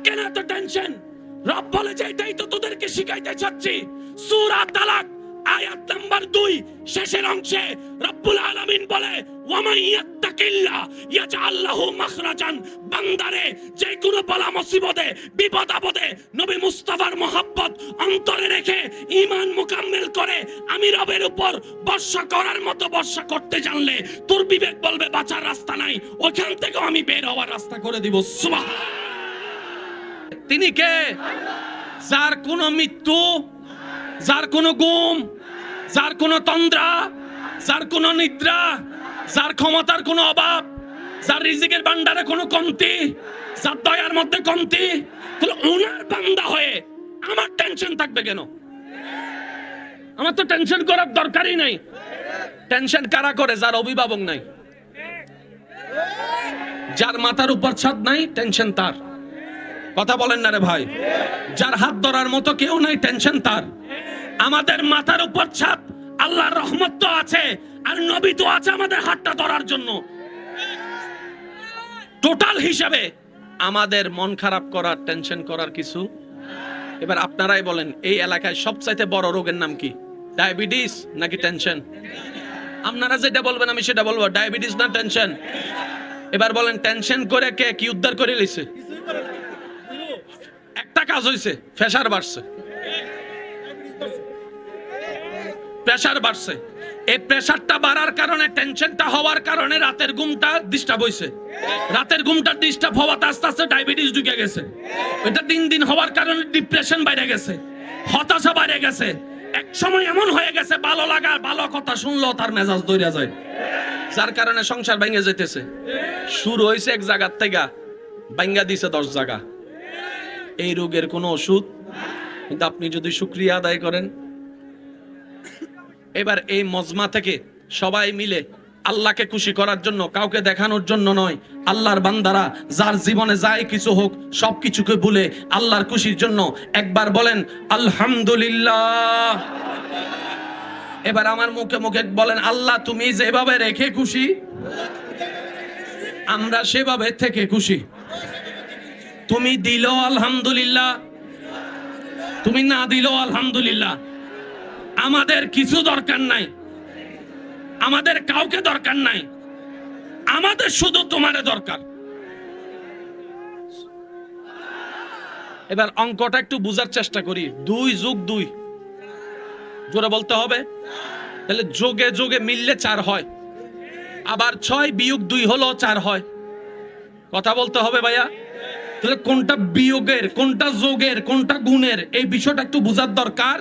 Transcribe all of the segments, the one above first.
কেন এত টেনশন? রব বলে যে এটাই তো তোদেরকে শিখাইতে চাচ্ছি। সূরা তালাক আয়াত নাম্বার 2 শেষের অংশে রব্বুল আলামিন বলে ওয়ামান ইয়াত্তাকিল্লাহ ইয়াজআল লাহু মাখরাজান। বান্দারে যে কোনো বালা মুসিবতে বিপদ আপদে নবী মুস্তাফার মহব্বত অন্তরে রেখে ঈমান মুকাম্মেল করে আমি রবের উপর ভরসা করার মতো ভরসা করতে জানলে তোর বিবেক বলবে বাঁচার রাস্তা নাই, ওখান থেকে আমি বের হওয়ার রাস্তা করে দিব। সুবহান। তিনি কে? যার কোনো মৃত্যু, যার কোনো গুম, যার কোনো তন্দ্রা, যার কোনো নিদ্রা, যার ক্ষমতার কোনো অভাব, যার রিজিকের ভান্ডারে কোনো কমতি, যার দয়ার মধ্যে কমতি, তাহলে ওনার বান্দা হয়ে আমার টেনশন থাকবে কেন? আমার তো টেনশন করার দরকারই নাই। টেনশন কারা করে? যার অভিভাবক নাই, যার মাথার উপর ছাদ নাই, টেনশন তার। কথা বলেন না রে ভাই? যার হাত ধরার মতো কেউ নাই, টেনশন তার। আমাদের মাথার উপর ছাদ, আল্লাহর রহমত তো আছে, আর নবী তো আছে আমাদের হাতটা ধরার জন্য। টোটাল হিসাবে আমাদের মন খারাপ করার, টেনশন করার কিছু। এবার আপনারাই বলেন, এই এলাকায় সবচাইতে বড় রোগের নাম কি? ডায়াবেটিস নাকি টেনশন? আপনারা যেটা বলবেন আমি সেটা বলবো, ডায়াবেটিস না টেনশন? এবার বলেন, টেনশন করে কে কি উদ্ধার করে লিছে? একটা কাজ হইছে, প্রেসার বাড়ছে। প্রেসার বাড়ছে। এই প্রেসারটা বাড়ার কারণে, টেনশনটা হওয়ার কারণে রাতের ঘুমটা ডিস্টার্ব হইছে। রাতের ঘুমটা ডিস্টার্ব হওয়াতে আস্তে আস্তে ডায়াবেটিস ঢুকে গেছে। এটা দিন দিন হওয়ার কারণে ডিপ্রেশন বাইরে গেছে, হতাশা বাইরে গেছে। এক সময় এমন হয়ে গেছে, ভালো লাগা, ভালো কথা শুনলেও তার মেজাজ দৌড়া যায়, যার কারণে সংসার ভেঙে যেতেছে। শুরু হয়েছে এক জায়গার থেকে, ভাঙ্গা দিছে 10 জায়গা। এই রোগের কোনো ওষুধ, কিন্তু আপনি যদি শুকরিয়া আদায় করেন। এবার এই মজমা থেকে সবাই মিলে আল্লাহকে খুশি করার জন্য, কাউকে দেখানোর জন্য নয়, আল্লাহর বান্দারা যার জীবনে যাই কিছু হোক সবকিছুকে ভুলে আল্লাহর খুশির জন্য একবার বলেন আলহামদুলিল্লাহ। এবার আমার মুখে মুখে বলেন, আল্লাহ তুমি যেভাবে রেখে খুশি, আমরা সেভাবে থেকে খুশি। তুমি দিলো আলহামদুলিল্লাহ, তুমি না দিলো আলহামদুলিল্লাহ। আমাদের কিছু দরকার নাই, আমাদের কাউকে দরকার নাই, আমাদের শুধু তোমারে দরকার। এবার অঙ্কটা একটু বুঝার চেষ্টা করি। 2 + 2 জোরে বলতে হবে, তাহলে যোগে যোগে মিললে 4 হয়। আবার 6 - 2 হলো 4 হয়। কথা বলতে হবে ভাইয়া। তাহলে কোনটা বিয়োগের, কোনটা যোগের, কোনটা গুণের, এই বিষয়টা একটু বুঝার দরকার।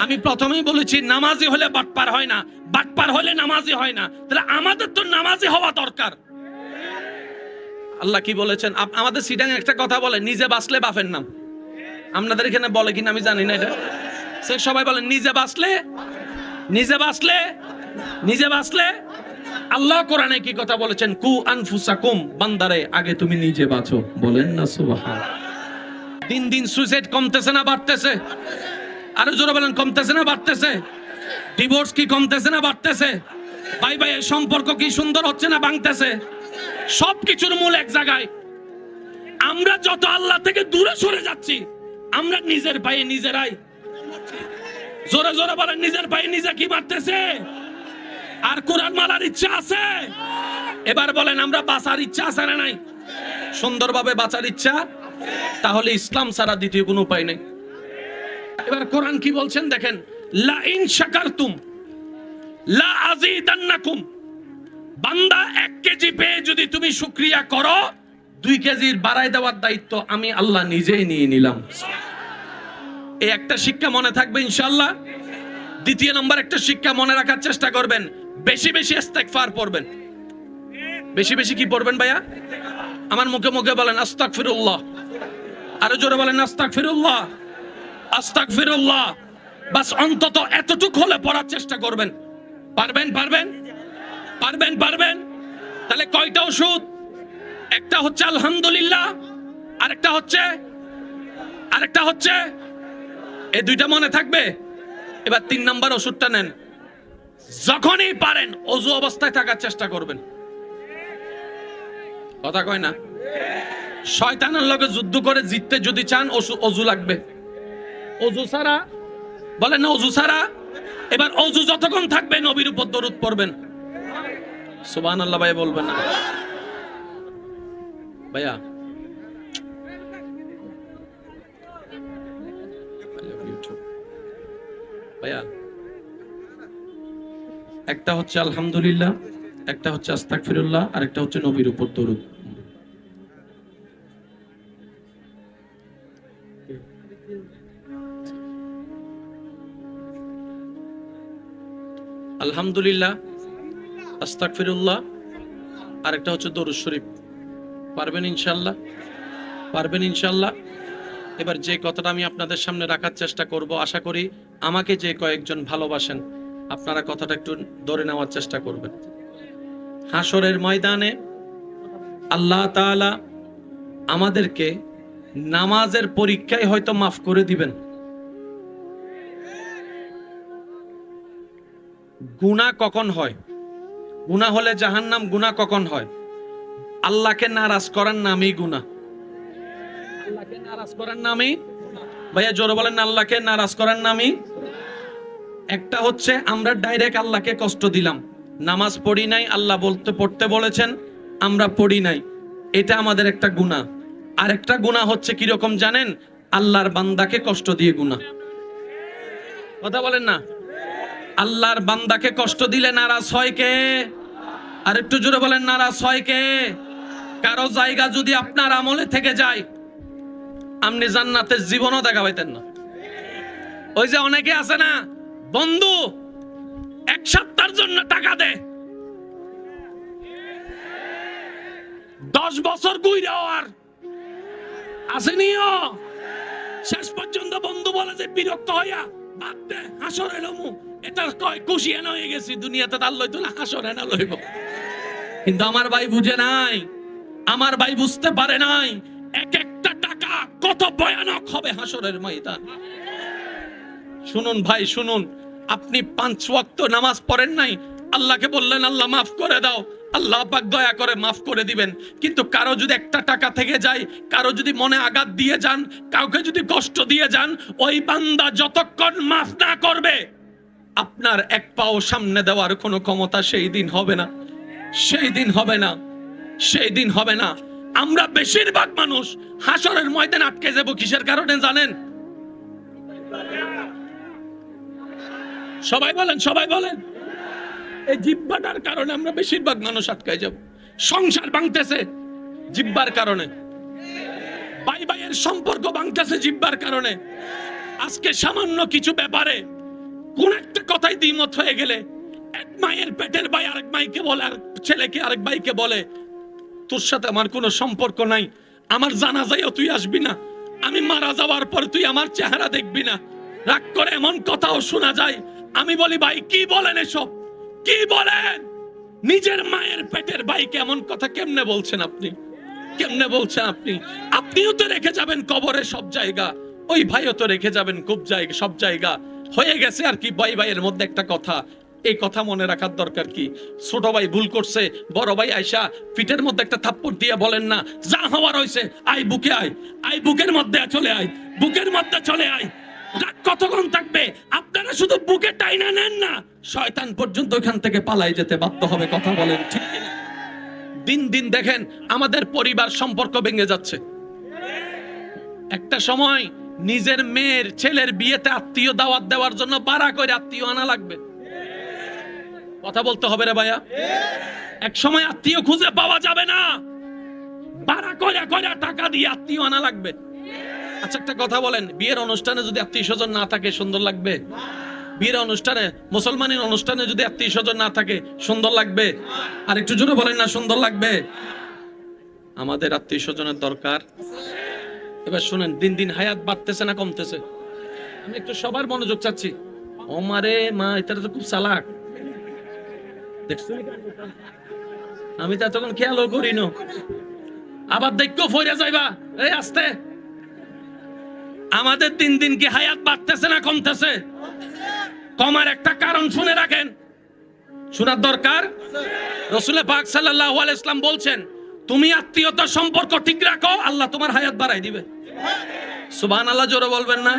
আমি প্রথমেই বলেছি, নামাজি হলে বাটপার হয় না, বাটপার হলে নামাজি হয় না। তাহলে আমাদের তো নামাজি হওয়া দরকার। আল্লাহ কি বলেছেন? আমাদের সিটাং একটা কথা বলে, নিজে বাঁচলে বাপের নাম। আপনাদের এখানে বলে কিনা আমি জানি না এটা। সে সবাই বলেন নিজে বাঁচলে, নিজে বাঁচলে, নিজে বাঁচলে। আল্লাহ কোরআনে কি কথা বলেছেন? কু আনফুসাকুম, বান্দারে আগে তুমি নিজে বাঁচো। বলেন না সুবহান। দিন দিন সুইসাইড কমতেছে না বাড়তেছে? আরো জোরে বলেন, কমতেছে না বাড়তেছে? ডিভোর্স কি কমতেছে না বাড়তেছে? ভাই ভাই সম্পর্ক কি সুন্দর হচ্ছে না ভাঙতেছে? সবকিছুর মূল এক জায়গায়। আমরা যত আল্লাহ থেকে দূরে সরে যাচ্ছি, আমরা নিজের পায়ে নিজেরাই। জোরে জোরে বলেন, নিজের পায়ে নিজে কি মারতেছে? আর কোরআন মালার ইচ্ছা আছে? এবার বলেন, আমরা বাঁচার ইচ্ছা আছে না নাই? সুন্দরভাবে বাঁচার ইচ্ছা? তাহলে ইসলাম ছাড়া দ্বিতীয় কোনো উপায় নেই। এবার কোরআন কি বলছেন দেখেন, লা ইন শাকারতুম লা আযীদান্নাকুম। বান্দা 1 কেজি পেয়ে যদি তুমি শুকরিয়া করো, 2 কেজির বাড়াই দেওয়ার দায়িত্ব আমি আল্লাহ নিজেই নিয়ে নিলাম। এই একটা শিক্ষা মনে থাকবে ইনশাআল্লাহ। দ্বিতীয় নম্বর একটা শিক্ষা মনে রাখার চেষ্টা করবেন, বেশি বেশি ইস্তেগফার পড়বেন। বেশি বেশি কি পড়বেন ভাইয়া? আমার মুখে মুখে বলেন আস্তাগফিরুল্লাহ, আরো জোরে বলেন আস্তাগফিরুল্লাহ, আস্তাগফিরুল্লাহ। বাস অন্তত এতটুকু হলে পড়ার চেষ্টা করবেন। পারবেন পারবেন পারবেন পারবেন। তাহলে কয়টা ওষুধ? একটা হচ্ছে আলহামদুলিল্লাহ, আরেকটা হচ্ছে এই 2টা মনে থাকবে। এবার 3 নাম্বার ওষুধটা নেন। যখনই পারেন ওযু অবস্থায় থাকার চেষ্টা করবেন। কথা কয় না? শয়তানের লগে যুদ্ধ করে জিততে যদি চান অজু লাগবে। অজু ছাড়া, বলেন না অজু ছাড়া। এবার অজু যতক্ষণ থাকবে নবীর উপর দরুদ পড়বেন। সুবহানাল্লাহ ভাই বলবেন না ভাইয়া? ভাইয়া একটা হচ্ছে আলহামদুলিল্লাহ, একটা হচ্ছে আস্তাগফিরুল্লাহ, আর একটা হচ্ছে নবীর উপর দরুদ। আলহামদুলিল্লাহ, আস্তাগফিরুল্লাহ, আর একটা হচ্ছে দরুদ শরীফ। পারবেন ইনশাআল্লাহ? পারবেন ইনশাআল্লাহ? এবার যে কথাটা আমি আপনাদের সামনে রাখার চেষ্টা করব, আশা করি আমাকে যে কয়েকজন ভালোবাসেন আপনারা কথাটা একটু ধরে নেওয়ার চেষ্টা করবেন। হাসরের ময়দানে আল্লাহ তাআলা আমাদেরকে নামাজের পরীক্ষায় হয়তো মাফ করে দিবেন। গুনাহ কখন হয়? গুনাহ হলে জাহান্নাম। গুনাহ কখন হয়? আল্লাহকে নারাজ করার নামই গুনাহ। আল্লাহকে নারাজ করার নামই, ভাইয়া জোরে বলেন, আল্লাহকে নারাজ করার নামই। একটা হচ্ছে আমরা ডাইরেক্ট আল্লাহকে কষ্ট দিলাম, নামাজ পড়ি নাই, আল্লাহ পড়তে বলেছেন, আমরা পড়ি নাই, এটা আমাদের একটা গুনাহ। আর একটা গুনাহ হচ্ছে কিরকম জানেন? আল্লাহর বান্দাকে কষ্ট দিয়ে গুনাহ। কথা বলেন না? আল্লাহর বান্দাকে কষ্ট দিলে নারাজ হয় কে? আর একটু জোরে বলেন, নারাজ হয় কে? কারো জায়গা যদি আপনার আমলে থেকে যায়, আপনি জান্নাতের জীবনও দেখা পাইতেন না। ওই যে অনেকে আছে না, বন্ধু 1 সপ্তাহের জন্য টাকা দে, 10 বছর গুইরাও আর আসেনিও, শেষ পর্যন্ত বন্ধু বলে যে বিরক্ত হইয়া বাদ দে, হাসর এলমু, এটা কয় কুশিয়ানা হয়ে গেছি, দুনিয়াতে তার লইতো না, হাসর এনা লইব। কিন্তু আমার ভাই বুঝে নাই, আমার ভাই বুঝতে পারে নাই এক একটা টাকা কত ভয়ানক হবে হাসরের ময়দান। শুনুন ভাই শুনুন, আপনি 5 ওয়াক্ত নামাজ পড়েন নাই, আল্লাহকে বললেন আল্লাহ মাফ করে দাও, আল্লাহ পাক দয়া করে মাফ করে দিবেন। কিন্তু কারো যদি একটা টাকা থেকে যায়, কারো যদি মনে আঘাত দিয়ে যান, কাউকে যদি কষ্ট দিয়ে যান, ওই বান্দা যতক্ষণ মাফ না করবে আপনার এক পাও সামনে দেওয়ার কোনো ক্ষমতা সেই দিন হবে না। সেই দিন হবে না, সেই দিন হবে না। আমরা বেশিরভাগ মানুষ হাসরের ময়দানে আটকে যাব কিসের কারণে জানেন? সবাই বলেন, সবাই বলেন। এই জিহ্বাটার কারণে আমরা বেশিরভাগ মানুষ আটকে যাব। সংসার ভাঙতেছে জিহ্বার কারণে, ভাই ভাইয়ের সম্পর্ক ভাঙতেছে জিহ্বার কারণে। আজকে সামান্য কিছু ব্যাপারে কোন একটা কথাই দ্বিমত হয়ে গেলে এক মায়ের পেটের ভাই আরেক মাইকে বলে, আর ছেলেকে আরেক ভাইকে বলে তোর সাথে আমার কোনো সম্পর্ক নাই, আমার জানাজায়ও তুই আসবি না, আমি মারা যাওয়ার পর তুই আমার চেহারা দেখবি না, রাগ করে এমন কথাও শোনা যায়। আমি বলি ভাই কি বলেন এসব, কি বলেন? নিজের মায়ের পেটের ভাইকে এমন কথা কেমনে বলছেন আপনি? কেমনে বলছেন আপনি? আপনিও তো রেখে যাবেন কবরে সব জায়গা, ওই ভাইও তো রেখে যাবেন খুব জায়গা, সব জায়গা হয়ে গেছে আর কি। ভাই ভাইয়ের মধ্যে একটা কথা, এই কথা মনে রাখার দরকার কি? ছোট ভাই ভুল করছে, বড় ভাই আয়সা পিঠের মধ্যে একটা থাপ্পড় দিয়ে বলেন না, যা হওয়ার হয়েছে আয় বুকে আয়, আয় বুকের মধ্যে চলে আয়, বুকের মধ্যে চলে আয়। রাগ কতক্ষণ থাকবে? আপনারা শুধু বুকে টাইনা নেন না, শয়তান পর্যন্ত ওখান থেকে পালাই যেতে বাধ্য হবে। কথা বলেন ঠিক কিনা? দিন দিন দেখেন আমাদের পরিবার সম্পর্ক ভেঙে যাচ্ছে। একটা সময় নিজের মেয়ের ছেলের বিয়েতে আত্মীয় দাওয়াত দেওয়ার জন্য বাড়া করে আত্মীয় আনা লাগবে। কথা বলতে হবে রে ভাইয়া। এক সময় আত্মীয় খুঁজে পাওয়া যাবে না, বাড়া করে করে টাকা দিয়ে আত্মীয় আনা লাগবে। আচ্ছা একটা কথা বলেন, বিয়ের অনুষ্ঠানে যদি আত্মীয় স্বজন না থাকে সুন্দর লাগবে? বিয়ের অনুষ্ঠানে, মুসলমানের অনুষ্ঠানে যদি আত্মীয় স্বজন না থাকে সুন্দর লাগবে? আর একটু জোরে বলেন না, সুন্দর লাগবে? আমাদের আত্মীয় স্বজনের দরকার। এবার শুনেন, দিন দিন হায়াত বাড়তেছে না কমতেছে? আমি একটু সবার মনোযোগ চাচ্ছি। ও মারে মা, এটা তো খুব চালাক, দেখছো? আমি তো এতক্ষণ খেয়ালও করি না, আবার দেখো ফইরা যাইবা। এই আস্তে, আমাদের দিন দিন কি হায়াত বাড়তেছে না কমতেছে? কমার একটা কারণ শুনে রাখেন, শোনার দরকার। রাসূল পাক সাল্লাল্লাহু আলাইহি ওয়াসাল্লাম বলছেন, তুমি আত্মীয়তার সম্পর্ক ঠিক রাখো, আল্লাহ তোমার হায়াত বাড়াই দিবে। সুবহানাল্লাহ জোরে বলবেন না?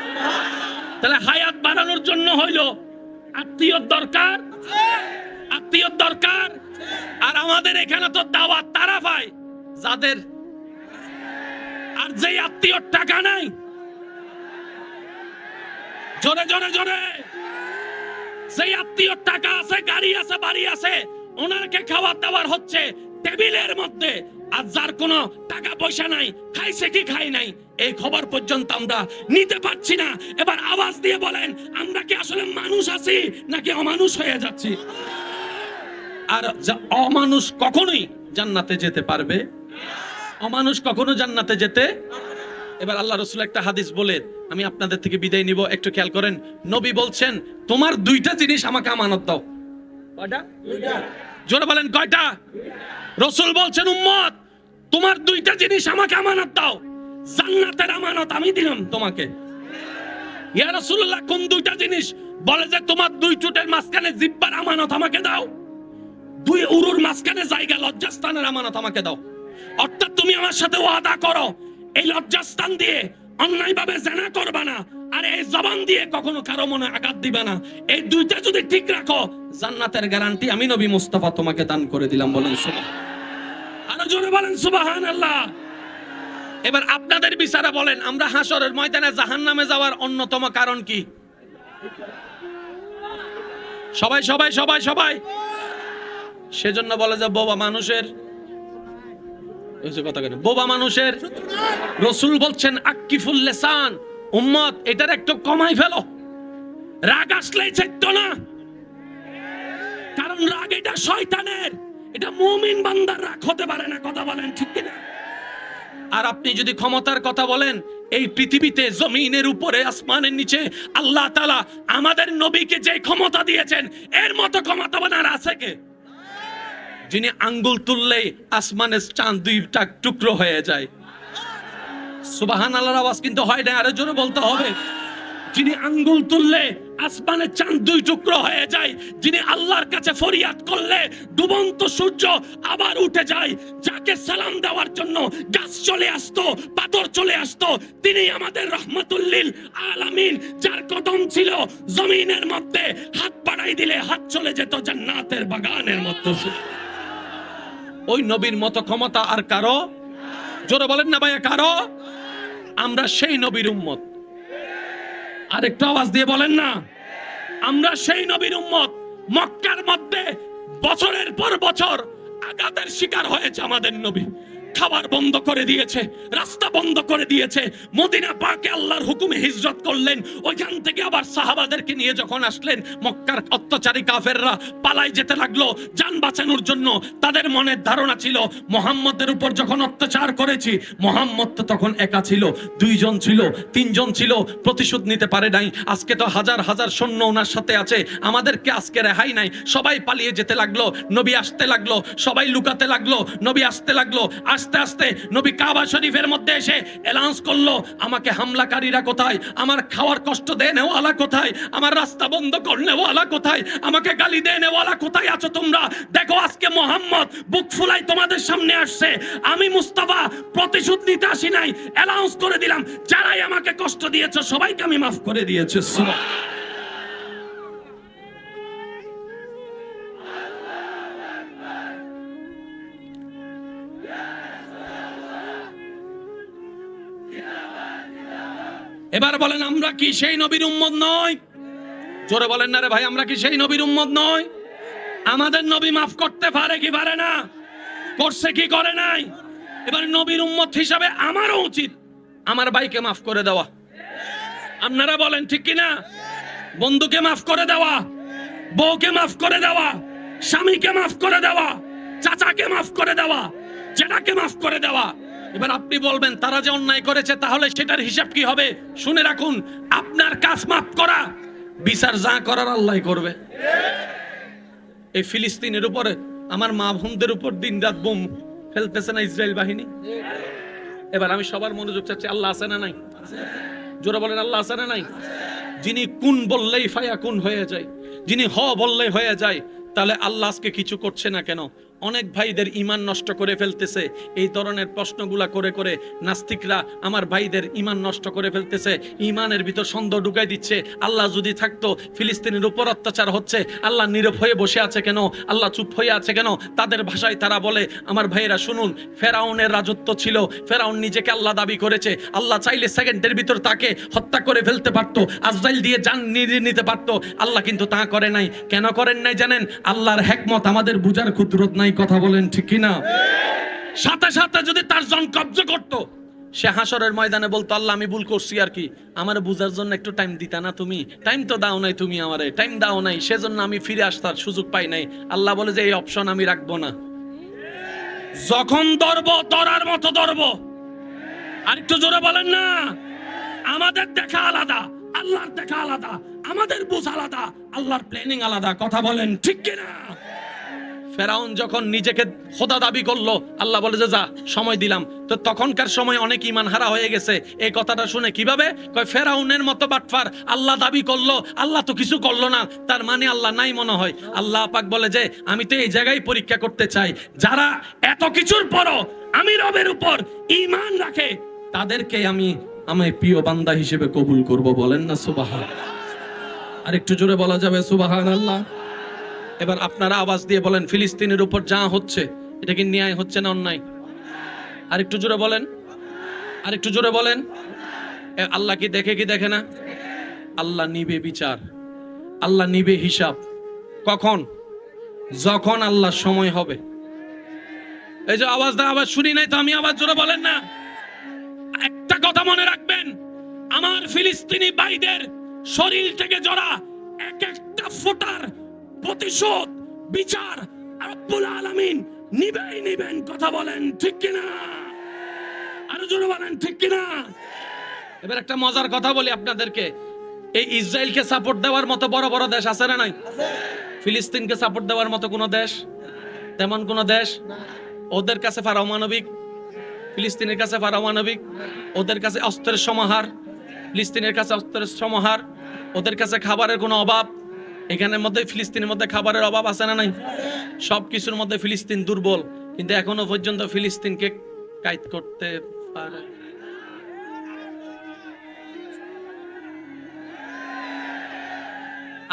তাহলে হায়াত বাড়ানোর জন্য হইল আত্মীয়র দরকার, আত্মীয়র দরকার। আর আমাদের এখানে তো দাওয়াত তারা পায় যাদের, আর যে আত্মীয়র টাকা নাই, জোরে জোরে জোরে, সেই আত্মীয়র টাকা আছে, গাড়ি আছে, বাড়ি আছে, ওনাকে খাবার দাবার হচ্ছে টেবিলের মধ্যে, আর যার কোনো টাকা পয়সা নাই, খাইছে কি খাই নাই এই খবর পর্যন্ত আমরা নিতে পারছি না। এবার আওয়াজ দিয়ে বলেন, আমরা কি আসলে মানুষ আছি নাকি অমানুষ হয়ে যাচ্ছি? আর অমানুষ কখনোই জান্নাতে যেতে পারবে, অমানুষ কখনো জান্নাতে যেতে। এবার আল্লাহ রাসূল একটা হাদিস বলে আমি আপনাদের থেকে বিদায় নিব, একটু খেয়াল করেন। নবী বলছেন, তোমার দুইটা জিনিস আমাকে আমানত দাও। কয়টা? জোরে বলেন, কয়টা? রাসূল বলছেন, উম্মত তোমার দুইটা জিনিস আমাকে আমানত দাও। জান্নাতের আমানত আমি দিলাম তোমাকে। ইয়া রাসূলুল্লাহ, কোন দুইটা জিনিস? বলে যে তোমার দুই চুটের মাঝখানে জিহ্বার আমানত আমাকে দাও, দুই উরুর মাঝখানে জায়গা লজ্জাস্থানের আমানত আমাকে দাও। অর্থাৎ তুমি আমার সাথে ওয়াদা করো, এই লজ্জাস্থান দিয়ে অন্যায়ভাবে জিনা করবে না, আর এই জবান দিয়ে কখনো কারো মনে আঘাত দিবে না। এই দুইটা যদি ঠিক রাখো, জান্নাতের গ্যারান্টি আমি নবী মুস্তাফা তোমাকে দান করে দিলাম। বলেন সুবহান, আরো জোরে বলেন সুবহানাল্লাহ। এবার আপনাদের বিচারে বলেন, আমরা হাসরের ময়দানে জাহান্নামে যাওয়ার অন্যতম কারণ কি? সবাই সবাই সবাই সবাই সেজন্য বলে যে বোবা মানুষের, কথা কেন বোবা মানুষের। রাসূল বলছেন, আক্কিফুল লিসান, উম্মত এটার একটু কমাই ফেলো। রাগ আসলেই চাইতো না, কারণ রাগ এটা শয়তানের, এটা মুমিন বান্দার রাগ হতে পারে না। কথা বলেন ঠিক কিনা? আর আপনি যদি ক্ষমতার কথা বলেন, এই পৃথিবীতে জমিনের উপরে আসমানের নিচে আল্লাহ তাআলা আমাদের নবীকে যে ক্ষমতা দিয়েছেন, এর মতো ক্ষমতাবান আর আছে কে? যিনি আঙ্গুল তুললেই আসমানের চাঁদ দুইটা টুকরো হয়ে যায়। সুবহানাল্লাহর আওয়াজ কিন্তু হয় না, আরো জোরে বলতে হবে। যিনি আঙ্গুল তুললে আসমানের চাঁদ দুই টুকরো হয়ে যায়, যিনি আল্লাহর কাছে ফরিয়াদ করলে ডুবন্ত সূর্য আবার উঠে যায়, যাকে সালাম দেওয়ার জন্য গাছ চলে আসতো, পাথর চলে আসতো, তিনি আমাদের রহমাতুল লিল আলামিন, যার কদম ছিল জমিনের মধ্যে, হাত বাড়াই দিলে হাত চলে যেত জান্নাতের বাগানের মধ্যে। ওই নবীর মতো ক্ষমতা আর কারো? জোরে বলেন না ভাইয়া, কারো? আমরা সেই নবীর উম্মত। আরেকটু আওয়াজ দিয়ে বলেন না, আমরা সেই নবীর উম্মত। মক্কার মধ্যে বছরের পর বছর আঘাতের শিকার হয়েছে আমাদের নবী। খাবার বন্ধ করে দিয়েছে, রাস্তা বন্ধ করে দিয়েছে। মদিনা পাকে আল্লাহর হুকুমে হিজরত করলেন, ওইখান থেকে আবার সাহাবাদেরকে নিয়ে যখন আসলেন, মক্কার অত্যাচারী কাফেররা পালাই যেতে লাগলো জান বাঁচানোর জন্য। তাদের মনের ধারণা ছিল মুহাম্মদের উপর যখন অত্যাচার করেছি, মুহাম্মদ তো তখন একা ছিল, দুইজন ছিল, তিনজন ছিল, প্রতিশোধ নিতে পারে নাই। আজকে তো হাজার হাজার সৈন্য ওনার সাথে আছে, আমাদেরকে আজকে রেহাই নাই। সবাই পালিয়ে যেতে লাগলো, নবী আসতে লাগলো, সবাই লুকাতে লাগলো, নবী আসতে লাগলো। আস্তে আস্তে নবী কাবা শরীফের মধ্যে এসে অ্যানাউন্স করলো, আমাকে হামলাকারীরা কোথায়, আমার খাওয়ার কষ্ট দেনেওয়ালা কোথায়, আমার রাস্তা বন্ধ করনেওয়ালা কোথায়, আমাকে গালি দেনেওয়ালা কোথায় আছো তোমরা? দেখো আজকে মুহাম্মদ বুক ফুলাই তোমাদের সামনে আসছে। আমি মুস্তাফা প্রতিশোধ নিতে আসি নাই, অ্যানাউন্স করে দিলাম, যারাই আমাকে কষ্ট দিয়েছো সবাইকে আমি মাফ করে দিয়েছি। সুবহানাল্লাহ। এবার বলেন, আমরা কি সেই নবীর উম্মত নই? জোরে বলেন না রে ভাই, আমরা কি সেই নবীর উম্মত নই? আমাদের নবী মাফ করতে পারে কি পারে না? করছে কি করে নাই? এবার নবীর উম্মত হিসাবে আমারও উচিত আমার ভাইকে মাফ করে দেওয়া। আপনারা বলেন ঠিক কিনা? বন্ধুকে মাফ করে দেওয়া, বউকে মাফ করে দেওয়া, স্বামীকে মাফ করে দেওয়া, চাচাকে মাফ করে দেওয়া, জেঠাকে মাফ করে দেওয়া। এবার আপনি বলবেন, তারা যে অন্যায় করেছে তাহলে সেটার হিসাব কি হবে? শুনে রাখুন, আপনার কাজ মাফ করা, বিচার যা করার আল্লাহ করবে। এই ফিলিস্তিনের উপরে আমার মা বোনদের উপর দিন রাত বোম ফেলতেছে না ইসরায়েল বাহিনী? এবার আমি সবার মনোযোগ চাচ্ছি, আল্লাহ আছে না নাই? জোরে বলেন, আল্লাহ আছে না নাই? যিনি কুন বললেই ফায়া কুন হয়ে যায়, যিনি হ বললেই হয়ে যায়, তাহলে আল্লাহ আজকে কিছু করছে না কেন? অনেক ভাইদের ঈমান নষ্ট করে ফেলতেছে। এই ধরনের প্রশ্নগুলা করে করে নাস্তিকরা আমার ভাইদের ঈমান নষ্ট করে ফেলতেছে, ঈমানের ভিতর সন্দেহ ঢুকাই দিচ্ছে। আল্লাহ যদি থাকতো, ফিলিস্তিনের উপর অত্যাচার হচ্ছে, আল্লাহ নীরব হয়ে বসে আছে কেন, আল্লাহ চুপ হয়ে আছে কেন? তাদের ভাষায় তারা বলে, আমার ভাইয়েরা শুনুন, ফেরাউনের রাজত্ব ছিল, ফেরাউন নিজেকে আল্লাহ দাবি করেছে, আল্লাহ চাইলে সেকেন্ডের ভিতর তাকে হত্যা করে ফেলতে পারতো, আজরাইল দিয়ে জান নিতে পারতো, আল্লাহ কিন্তু তা করে নাই। কেন করেন নাই জানেন? আল্লাহর হিকমত আমাদের বুঝার কুদরত নাই। কথা বলেন ঠিক কি না? সাথে সাথে যদি তার জন কব্জা করতো, সে হাসরের ময়দানে বলতো, আল্লাহ আমি ভুল করছি আর কি, আমার বুঝার জন্য একটু টাইম দিতা না তুমি? টাইম তো দাও নাই, তুমি আমারে টাইম দাও নাই, সেজন্য আমি ফিরে আসার সুযোগ পাই নাই। আল্লাহ বলে যে এই অপশন আমি রাখবো না। যখন ধরবো ধরার মতো ধরবো। আর একটু জোরে বলেন না। আমাদের দেখা আলাদা, আল্লাহর দেখা আলাদা, আমাদের বুঝ আলাদা, আল্লাহর প্ল্যানিং আলাদা। কথা বলেন ঠিক কিনা? ফেরাউন যখন নিজেকে খোদা দাবি করলো, আল্লাহ বলে যে যা, সময় দিলাম। তো তখনকার সময় অনেক ঈমান হারা হয়ে গেছে। এই কথাটা শুনে কিভাবে কয়, ফেরাউনের মতো বাটফার আল্লাহ দাবি করলো, আল্লাহ তো কিছু করলো না, তার মানে আল্লাহ নাই মনে হয়। আল্লাহ পাক বলে যে আমি তো এই জায়গায় পরীক্ষা করতে চাই, যারা এত কিছুর পরও আমি রবের উপর ঈমান রাখে, তাদেরকে আমি আমার প্রিয় বান্দা হিসেবে কবুল করব। বলেন না সুবহান? আর একটু জোরে বলা যাবে সুবহানাল্লাহ? এবার আপনারা আওয়াজ দিয়ে বলেন, ফিলিস্তিনের উপর যা হচ্ছে এটা কি ন্যায় হচ্ছে না অন্যায়? আর একটু জোরে বলেন, আর একটু জোরে বলেন। আল্লাহ কি দেখে কি দেখে না? আল্লাহ নিবে বিচার, আল্লাহ নিবে হিসাব। কখন? যখন আল্লাহর সময় হবে। এই যে আওয়াজ দেওয়া, আওয়াজ শুনি নাই তো আমি, আওয়াজ জোরে বলেন না। একটা কথা মনে রাখবেন, আমার ফিলিস্তিনি ভাইদের শরীর থেকে জড়া এক একটা ফোঁটার প্রতিশোধ, বিচার রব্বুল আলামিন নিবেই নিবেন। কথা বলেন ঠিক কিনা? আরো জোরে বলেন ঠিক কিনা? এবার একটা মজার কথা বলি আপনাদেরকে, এই ইসরায়েলকে সাপোর্ট দেওয়ার মতো বড় বড় দেশ আছে না নাই? ফিলিস্তিনকে সাপোর্ট দেওয়ার মতো কোন দেশ? তেমন কোন দেশ? ওদের কাছে পারমাণবিক, ফিলিস্তিনের কাছে পারমাণবিক, ওদের কাছে অস্ত্রের সমাহার, ফিলিস্তিনের কাছে অস্ত্রের সমাহার, ওদের কাছে খাবারের কোনো অভাব। এখানের মধ্যে ফিলিস্তিনের মধ্যে খাবারের অভাব আছে না নাই? সবকিছুর মধ্যে ফিলিস্তিন দুর্বল, কিন্তু এখনো পর্যন্ত ফিলিস্তিনকে কায়েদ করতে পারে।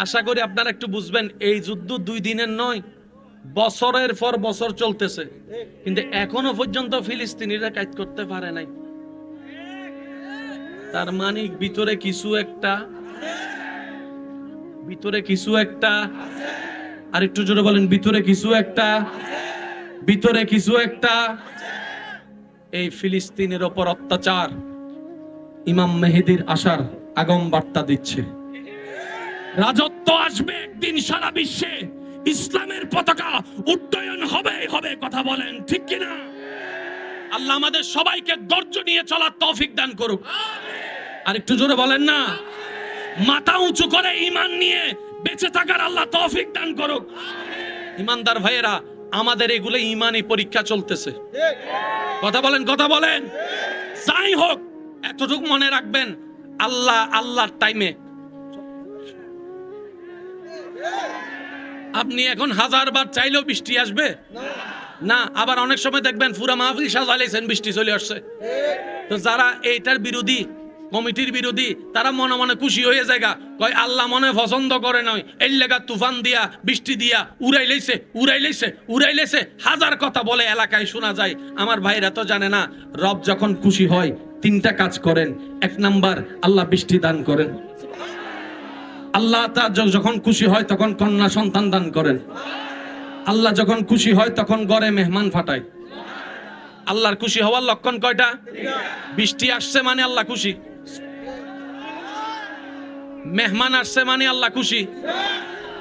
আশা করি আপনারা একটু বুঝবেন, এই যুদ্ধ 2 দিনের নয়, বছরের পর বছর চলতেছে, কিন্তু এখনো পর্যন্ত ফিলিস্তিনিরা কায়েদ করতে পারে নাই। তার মানে ভিতরে কিছু একটা, ভিতরে কিছু একটা। আর একটু জোরে বলেন, ভিতরে কিছু একটা, ভিতরে কিছু একটা। এই ফিলিস্তিনের ওপর অত্যাচার ইমাম মেহেদীর আসার আগম বার্তা দিচ্ছে। রাজত্ব আসবে একদিন সারা বিশ্বে, ইসলামের পতাকা উড্ডয়ন হবে হবে। কথা বলেন ঠিক কিনা? আল্লাহ আমাদের সবাইকে ধৈর্য নিয়ে চলার তৌফিক দান করুক। আর একটু জোরে বলেন না। মাথা উঁচু করে ঈমান নিয়ে বেঁচে থাকার আল্লাহ তৌফিক দান করুক। ঈমানদার ভাইয়েরা, আমাদের এগুলো ঈমানি পরীক্ষা চলতেছে। কথা বলেন, কথা বলেন। যাই হোক, এতটুকু মনে রাখবেন, আল্লাহ আল্লাহর টাইমে। আপনি এখন 1000 বার চাইলেও বৃষ্টি আসবে না। আবার অনেক সময় দেখবেন পুরা মাহফিল সাজাইছেন, বৃষ্টি চলে আসছে। তো যারা এইটার বিরোধী, কমিটির বিরোধী, তারা মনে মনে খুশি হয়ে যায়, কয় আল্লাহ মনে পছন্দ করে নয়, এই লেগা তুফান দিয়া বৃষ্টি দিয়া উড়াই লাইছে, উড়াই লাইছে, উড়াই লাইছে, হাজার কথা বলে এলাকায় শোনা যায়। আমার ভাইরা তো জানে না, রব যখন খুশি হয় 3টা কাজ করেন। 1 নাম্বার, আল্লাহ বৃষ্টি দান করেন। আল্লাহ যখন খুশি হয় তখন কন্যা সন্তান দান করেন। আল্লাহ যখন খুশি হয় তখন ঘরে মেহমান ফাটায়। আল্লাহর খুশি হওয়ার লক্ষণ কয়টা? বৃষ্টি আসছে মানে আল্লাহ খুশি, মেহমান আসছে মানে আল্লাহ খুশি,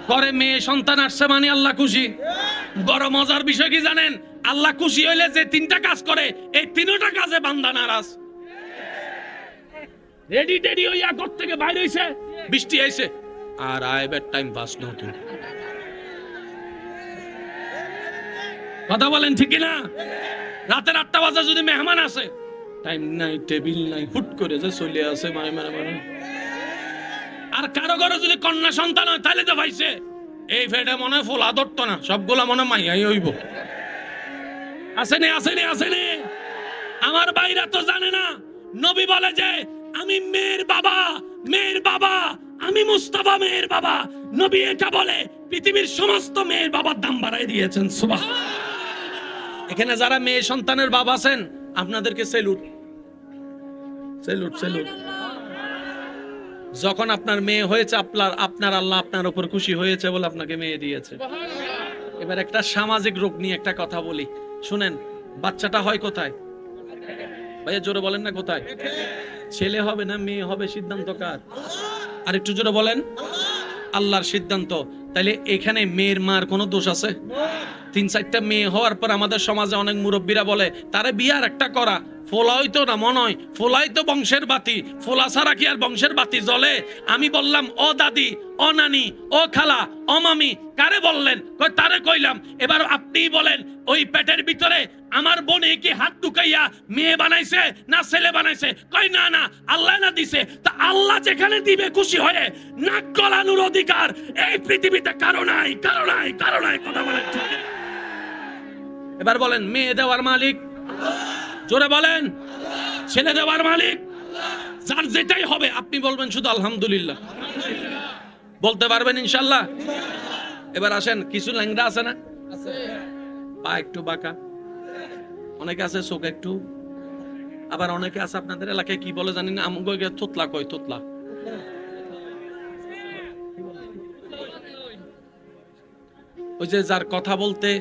ঘরে মেয়ে সন্তান আসছে মানে আল্লাহ খুশি। বড় মজার বিষয় কি জানেন? আল্লাহ খুশি হইলে যে 3টা কাজ করে, এই 3টা কাজে বান্দা নারাজ। রেডি টেডি হইয়া ঘর থেকে বাইরে হইছে, বৃষ্টি আইছে, আর আইবার টাইম পাস না। কথা বলেন ঠিক না? রাতের 8টা বাজে যদি মেহমান আসে, টাইম নাই, টেবিল নাই, হুট করে যে চলে আসে মানে মানে মানে। আর কারো ঘরে যদি কন্যা সন্তান হয়, তাহলে তো ভাইছে এই ফেটে মনে হয় ফোলা ধরতো না, সবগুলা মনে মাইয়াই হইব। আসেনি আসেনি আসেনি। আমার ভাইরা তো জানে না, নবী বলে যে আমি মেয়ের বাবা, মেয়ের বাবা, আমি মুস্তাফা মেয়ের বাবা। নবী এটা বলে, পৃথিবীর সমস্ত মেয়ের বাবার দাম বাড়াই দিয়েছেন। সুবহানাল্লাহ। এখানে যারা মেয়ে সন্তানের বাবা আছেন, আপনাদেরকে সেলুট সেলুট সেলুট। যখন আপনার মেয়ে হয়েছে, আপনার আল্লাহ আপনার উপর খুশি হয়েছে বলে আপনাকে মেয়ে দিয়েছে। এবার একটা সামাজিক রোগ নিয়ে একটা কথা বলি, শুনেন। বাচ্চাটা হয় কোথায়? ভাইয়া জোরে বলেন না, কোথায়? ছেলে হবে না মেয়ে হবে, সিদ্ধান্ত কার? আর একটু জোরে বলেন। আল্লাহর সিদ্ধান্ত। তাইলে এখানে মেয়ের মার কোনো দোষ আছে? 3-4টা মেয়ে হওয়ার পর আমাদের সমাজে অনেক মুরব্বীরা বলে তারে বিয়ার একটা করা। ফোলাই তো না মনে হয়, ফোলাই তো বংশের বাতি, ফোলা ছাড়া কি আর বংশের বাতি জ্বলে? আমি বললাম, ও দাদি, ও নানি, ও খালা, ও মামি, কারে বললেন? কই তারে কইলাম। এবার আপনিই বলেন, ওই পেটের ভিতরে আমার বোনে কি হাত ঢুকাইয়া মেয়ে বানাইছে না ছেলে বানাইছে? কই না না, আল্লাহ না দিছে। তা আল্লাহ যেখানে দিবে খুশি হয়ে, নাক গলানোর অধিকার এই পৃথিবীতে কারো নাই, কারো নাই, কারো নাই। কথা বলেন ঠিক না? এবার বলেন, মেয়ে দেওয়ার মালিক জোরে বলেন, ছেলে দেওয়ার মালিক। যার যেটাই হবে আপনি বলবেন শুধু আলহামদুলিল্লাহ, বলতে পারবেন ইনশাল্লাহ। এবার আসেন, কিছু ল্যাংড়া আছে না, পা একটু বাঁকা, অনেকে আছে চোখ একটু, আবার অনেকে আছে আপনাদের এলাকায় কি বলে জানি না, আমগো তোতলা কয়, তোতলা। ওই যে যার কথা বলতে,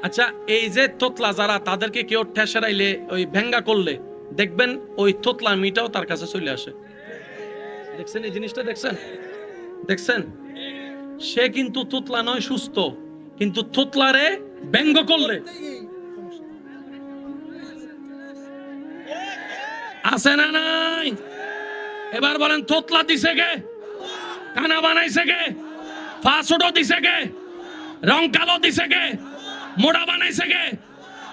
আচ্ছা এই যে তোতলা যারা, তাদেরকে কেউ ঠেসারাইলে, ওই ভেঙ্গা করলে দেখবেন ওই তোতলা মিটাও তার কাছে চলে আসে। দেখছেন এই জিনিসটা? দেখছেন দেখছেন? সে কিন্তু তোতলা নয়, সুস্থ, কিন্তু তোতলারে ব্যঙ্গ করলে আছে না নাই? এবার বলেন, তোতলা দিছে কে? কানা বানাইছে কে? পা ছোট দিছে কে? রং কালো দিছে কে? মোড়া বানাইছে কে?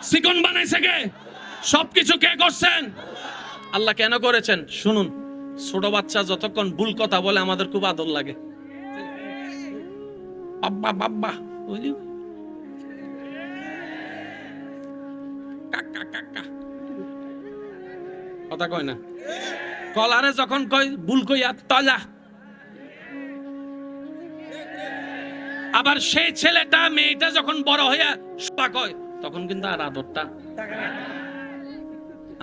চিকন বানাইছে কে? সবকিছু কে করছেন? আল্লাহ কেন করেছেন? শুনুন, ছোট বাচ্চা যতক্ষণ ভুল কথা বলে আমাদের খুব আদর লাগে। বাব্বা বাব্বা, বুঝলি, কাকা কাকা কথা কয় না। কলারে যখন কয় ভুল কইয়া তলা, আবার সেই ছেলেটা মেয়েটা যখন বড় হইয়া কয়, তখন কিন্তু আর আদরটা।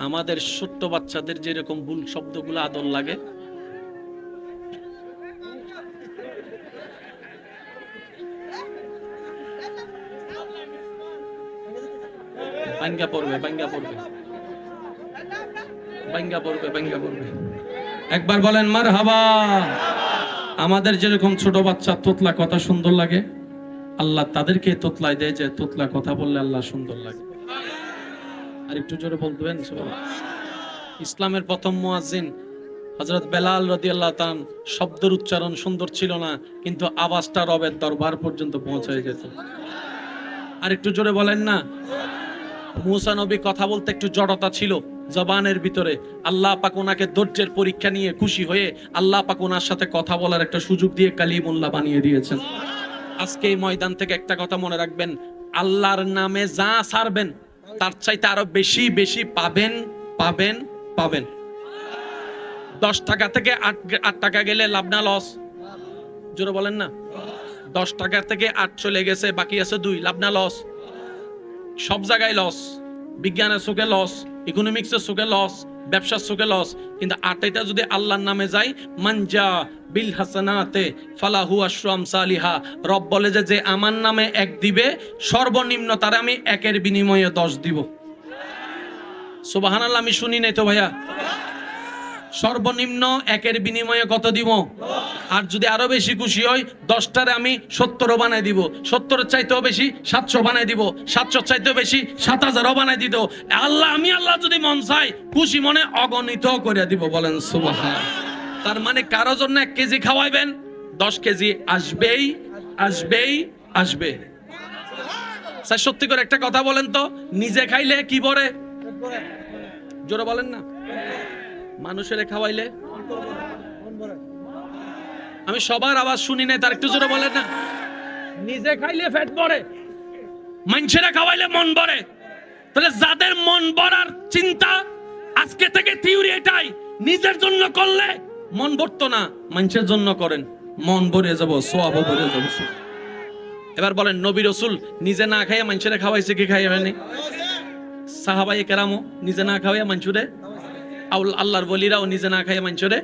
আমাদের ছোট্ট বাচ্চাদের যেরকম ভুল শব্দগুলো আদর লাগে, বাঙ্গা পড়বে, বাঙ্গা পড়বে, বাঙ্গা পড়বে, বাঙ্গা পড়বে। একবার বলেন মারহাবা। আমাদের যেরকম ছোট বাচ্চা তোতলা কথা সুন্দর লাগে, আল্লাহ তাদেরকে তোতলায় দেয় যে তোতলা কথা বললে আল্লাহ সুন্দর লাগে। আর একটু জোরে বলবেন সুবহানাল্লাহ। ইসলামের প্রথম মুয়াজ্জিন হযরত বেলাল রাদিয়াল্লাহু তাআলা, শব্দের উচ্চারণ সুন্দর ছিল না, কিন্তু আওয়াজটা রবের দরবার পর্যন্ত পৌঁছায় যেত। আর একটু জোরে বলেন না। মুসা নবী কথা বলতে একটু জড়তা ছিল জবানের ভিতরে, আল্লাহ পাক ওনাকে ধৈর্যের পরীক্ষা নিয়ে খুশি হয়ে আল্লাহ পাক ওনার সাথে কথা বলার একটা সুযোগ দিয়ে কালিমুল্লাহ বানিয়ে দিয়েছেন। আজকে এই ময়দান থেকে একটা কথা মনে রাখবেন, আল্লাহর নামে যা ছাড়বেন তার চাইতে আরো বেশি বেশি পাবেন, পাবেন, পাবেন। 10 টাকা থেকে 8 টাকা গেলে লাভ না লস? জোরে বলেন না। 10 টাকা থেকে 8 চলে গেছে, বাকি আছে 2, লাভ না লস? সব জায়গায় লস। বিজ্ঞানের চোখে লস, ইকোনমিক্সের চোখে লস, ব্যবসার চোখে লস। কিন্তু 8টা যদি আল্লাহর নামে যায়, মানজা বিল হাসানাতে ফালাহু আশরু আমসালিহা, রব বলে যে আমার নামে 1 দিবে, সর্বনিম্ন তারে আমি 1-এর বিনিময়ে 10 দিব। সুবহানাল্লাহ। আমি শুনি নাই তো ভাইয়া? সর্বনিম্ন 1-এর বিনিময়ে কত দিব? আর যদি আরো বেশি খুশি হয়, 10টারে আমি 70 বানাই দিব, 70-এর চাইতেও বেশি 700 বানাই দিব, 700-এর চাইতেও বেশি 7000 বানাই দিব। আল্লাহ, আমি আল্লাহ যদি মন চাই খুশি মনে অগণিত করে দিব। বলেন সুবহানাল্লাহ। তার মানে কারো জন্য 1 কেজি খাওয়াইবেন, 10 কেজি আসবেই, আসবেই, আসবে। স্যার সত্যি করে একটা কথা বলেন তো, নিজে খাইলে কি বলে? জোরে বলেন না। মানুষের খাওয়াইলে? আমি সবার আওয়াজ শুনি নাই, তার একটু জোরে বলেন না। নিজে খাইলে পেট ভরে, মানুষেরা খাওয়াইলে মন ভরে। তাহলে যাদের মন ভরার চিন্তা, আজকে থেকে থিওরি এটাই, নিজের জন্য করলে মন ভরতো না, মানুষের জন্য করেন, মন ভরে যাব, সওয়াব ভরে যাব। এবার বলেন, নবী রাসূল নিজে না খাইয়া মানুষেরা খাওয়াইছে কি খাইয়ানি? সাহাবায়ে কেরামও নিজে না খাওয়াইয়া মানুষরে, আল্লাহর ওলিরাও নিজে না খাইয়া মানুষরে।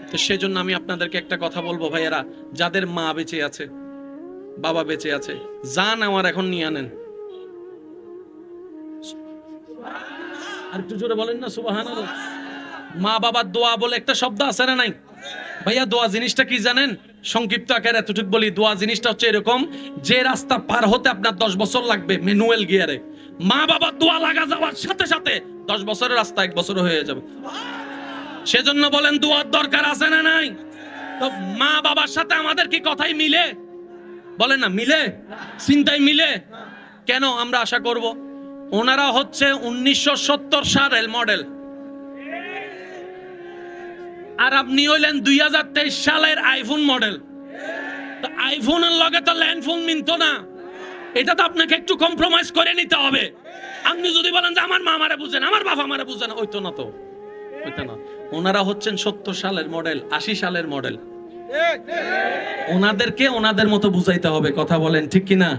তো সেজন্য আমি আপনাদেরকে একটা কথা বলবো ভাইয়েরা, যাদের মা বেঁচে আছে, বাবা বেঁচে আছে, জান আমার এখন নিয়ে আনেন। আর একটু জোরে বলেন না সুবহানাল্লাহ। মা বাবার দোয়া বলে একটা শব্দ আছে না নাই ভাইয়া? দোয়া জিনিসটা কি জানেন? সংক্ষিপ্ত আকারে এতটুকু বলি, দোয়া জিনিসটা হচ্ছে এরকম, যে রাস্তা পার হতে আপনার 10 বছর লাগবে ম্যানুয়াল গিয়ারে, মা বাবার দোয়া লাগা যাওয়ার সাথে সাথে 10 বছরের রাস্তা 1 বছর হয়ে যাবে। সেজন্য বলেন দোয়ার দরকার আছে না নাই? তো মা বাবার সাথে আমাদের কি কথাই মিলে? বলেন না মিলে, চিন্তায় মিলে। কেন আমরা আশা করব? ওনারা হচ্ছে 1970 সালের মডেল, আর আপনি হইলেন 2023 সালের আইফোন মডেল। তো আইফোনের লগে তো ল্যান্ডফোন মিলতো না, এটা তো আপনাকে একটু কম্প্রোমাইজ করে নিতে হবে। আপনি যদি বলেন যে আমার মা আমারে বুঝেন, আমার বাবা আমারে বুঝেন, ওইতো না, তো ওইতো না। ওনারা হচ্ছেন 70 সালের মডেল, 80 সালের মডেল। ওনাদেরকে ওনাদের মতো বুঝাইতে হবে, কথা বলেন ঠিক কিনা?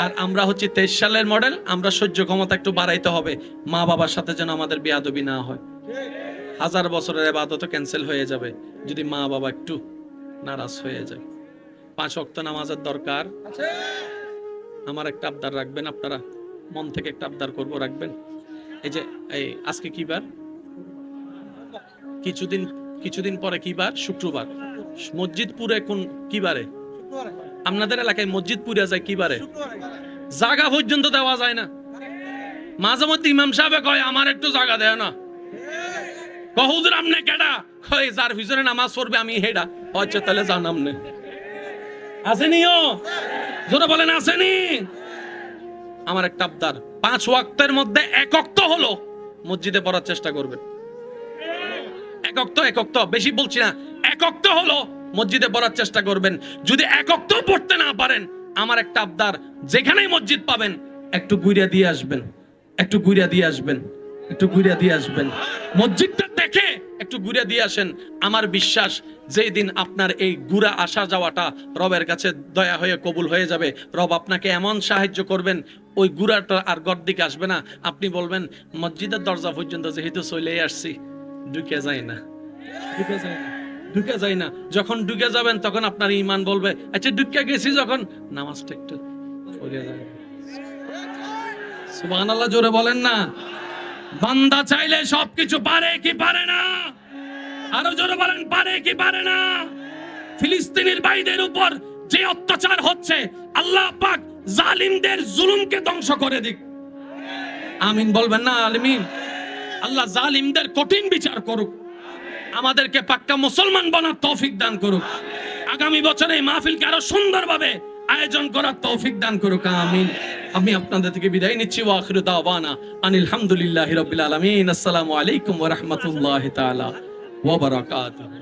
আর আমরা হচ্ছে 23 সালের মডেল, আমরা সহ্য ক্ষমতা একটু বাড়াইতে হবে, মা বাবার সাথে যেন আমাদের বেয়াদবি না হয়। 1000 বছরের ইবাদত ক্যান্সেল হয়ে যাবে যদি মা বাবা একটু নারাজ হয়ে যায়। 5 ওয়াক্ত নামাজের দরকার। আমার একটা আবদার রাখবেন, আপনারা মন থেকে একটা আবদার করব, রাখবেন। এই যে এই আজকে কি বার? কিছুদিন পরে কি বার? শুক্রবার। মসজিদপুরে কোন কি বারে? আপনাদের এলাকায় মসজিদপুরে যায় কি বারে? জায়গা পর্যন্ত দেওয়া যায় না। মাঝে মধ্যে ইমাম সাহেব কয় আমার একটু জায়গা দেয় না। হুজুর আমনে কেডা? কয় যার পিছনে নামাজ পড়বে আমি হেডা। আচ্ছা তাহলে যান আমনে। আসেনিও জোরে বলেন, আসেনি? আমার একটা আবদার, 5 ওয়াক্তের মধ্যে 1 ওয়াক্ত হলো মসজিদে পড়ার চেষ্টা করবেন। 1 ওয়াক্ত, বেশি বলছি না, 1 ওয়াক্ত হলো মসজিদে পড়ার চেষ্টা করবেন। যদি 1 ওয়াক্ত পড়তে না পারেন, আমার একটা আবদার, যেখানেই মসজিদ পাবেন একটু ঘুরিয়ে দিয়ে আসবেন, একটু ঘুরিয়ে দিয়ে আসবেন, একটু ঘুরিয়ে দিয়ে আসবেন। মসজিদটা দেখে একটু ঘুরিয়ে দিয়ে আসেন। আমার বিশ্বাস যেই দিন আপনার এই ঘুরা আসা যাওয়াটা রবের কাছে দয়া হয়ে কবুল হয়ে যাবে, রব আপনাকে এমন সাহায্য করবেন, ওই ঘুরাটা আর ঘর দিকে আসবে না। আপনি বলবেন মসজিদের দরজা পর্যন্ত যেহেতু চলে আসছি, ঢুকে যায় না, ঢুকে যায় না, ঢুকে যায় না। যখন ঢুকে যাবেন তখন আপনার ঈমান বলবে আচ্ছা ঢুকে গেছি, যখন নামাজটা একটু পড়ে যাবে। সুবহানাল্লাহ জোরে বলেন না। বান্দা চাইলে সবকিছু পারে কি পারে না? আরো জোরে বলেন, পারে কি পারে না? ফিলিস্তিনের ভাইদের উপর যে অত্যাচার হচ্ছে, আল্লাহ পাক জালিমদের জুলুমকে ধ্বংস করে দিক। আমিন বলবেন না আমিন? আল্লাহ জালিমদের কঠিন বিচার করুক, আমাদেরকে পাক্কা মুসলমান বানার তৌফিক দান করুক। আগামী বছর এই মাহফিলকে আরো সুন্দরভাবে আয়োজন করার তৌফিক দান করুক, আমিন। আমি আপনাদের থেকে বিদায় নিচ্ছি। ওয়া আখিরু দাওয়ানা আনিল হামদুলিল্লাহি রাব্বিল আলামিন। আসসালামু আলাইকুম ওয়া রাহমাতুল্লাহি তাআলা ওয়া বারাকাতুহু।